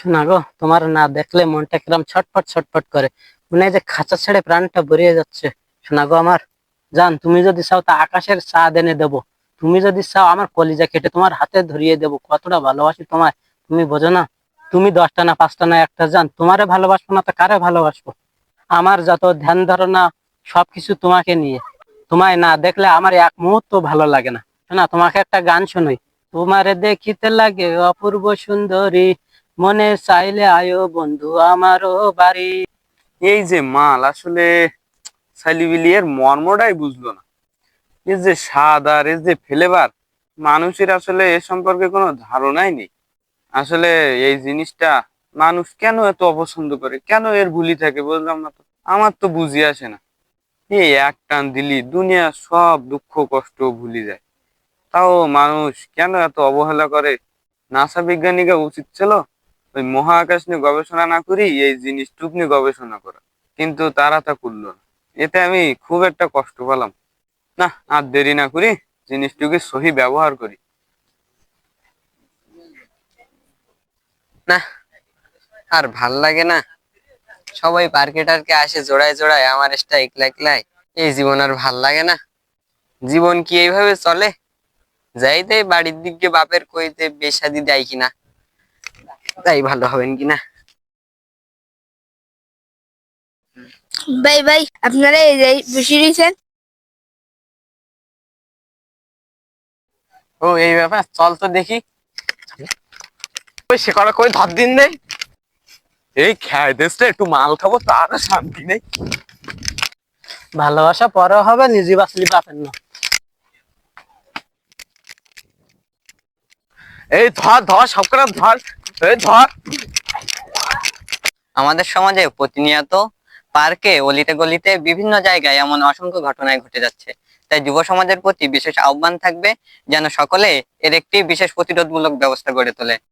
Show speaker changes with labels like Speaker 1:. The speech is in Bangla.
Speaker 1: শোনা গো, তোমার না দেখলে মনটা কিরম ছটফট ছটফট করে। মনে হয় যে খাঁচা ছেড়ে প্রাণটা বেরিয়ে যাচ্ছে। শোনা গো আমার জান, তুমি যদি চাও তা আকাশের চাঁদ এনে দেবো। তুমি যদি চাও আমার কলিজা কেটে তোমার হাতে ধরিয়ে দেবো। কতটা ভালোবাসি তোমায়, তুমি বোঝো না। তুমি 10টা না 5টা না একটা, জান তোমারে ভালোবাসবো না তো কারে ভালোবাসবো? আমার যত ধ্যান ধারণা সবকিছু তোমাকে নিয়ে। তোমায় না দেখলে আমার এক মুহূর্ত ভালো লাগে না। শোনা, তোমাকে একটা গান শোনাই। তোমারে দেখিতে লাগে অপূর্ব সুন্দরী, মনে চাইলে আয়ো বন্ধু আমারও বাড়ি।
Speaker 2: এই যে মাল আসলে সালিবিলি এর মর্মটাই বুঝলো না। এর যে স্বাদ আর এর যে ফ্লেভার, মানুষের আসলে এ সম্পর্কে কোনো ধারণাই নেই। আসলে এই জিনিসটা মানুষ কেন এত অপছন্দ করে, কেন এর ভুলি থাকে বুঝলাম না তো। আমার তো বুঝি আসে না। এই এক টান দিলি দুনিয়া সব দুঃখ কষ্ট ভুলি যায়। তাও মানুষ কেন এত অবহেলা করে? নাসা বিজ্ঞানীকে উচিত ছিল ওই মহাকাশ নিয়ে গবেষণা না করি এই জিনিসটুক নিয়ে গবেষণা করা, কিন্তু তারা তা করলো না। এতে আমি খুব একটা কষ্ট পেলাম। না, আর দেরি না করি, জিনিসটুকে সহি ব্যবহার করি।
Speaker 3: না, আর ভাল লাগে না। সবাই পার্কে টার্কে আসে জোড়ায় জোড়ায়, আমার এসটা একলা একলাই। এই জীবন আর ভাল লাগে না। জীবন কি এইভাবে চলে? যাইতে বাড়ির দিকে বাপের কইতে বেশাদি দেয় কিনা, তাই ভালো হবেন কিনা।
Speaker 4: ভাই ভাই, আপনারা এই যে বসে রয়েছেন।
Speaker 3: ও এই ব্যাপার, চল তো দেখি। ওই সে করা কই ধর দিন নেই।
Speaker 2: এই খেয়ে দেশটা একটু মাল খাবো তার আর শান্তি নেই।
Speaker 1: ভালোবাসা পরে হবে, নিজে বাঁচলি বাপের না।
Speaker 2: এই ধর ধর সব করে ধর, এই ধর।
Speaker 3: আমাদের সমাজে প্রতিনিয়ত পার্কে অলিতে গলিতে বিভিন্ন জায়গায় এমন অসংখ্য ঘটনায় ঘটে যাচ্ছে। তাই যুব সমাজের প্রতি বিশেষ আহ্বান থাকবে যেন সকলে এর একটি বিশেষ প্রতিরোধমূলক ব্যবস্থা গড়ে তোলে।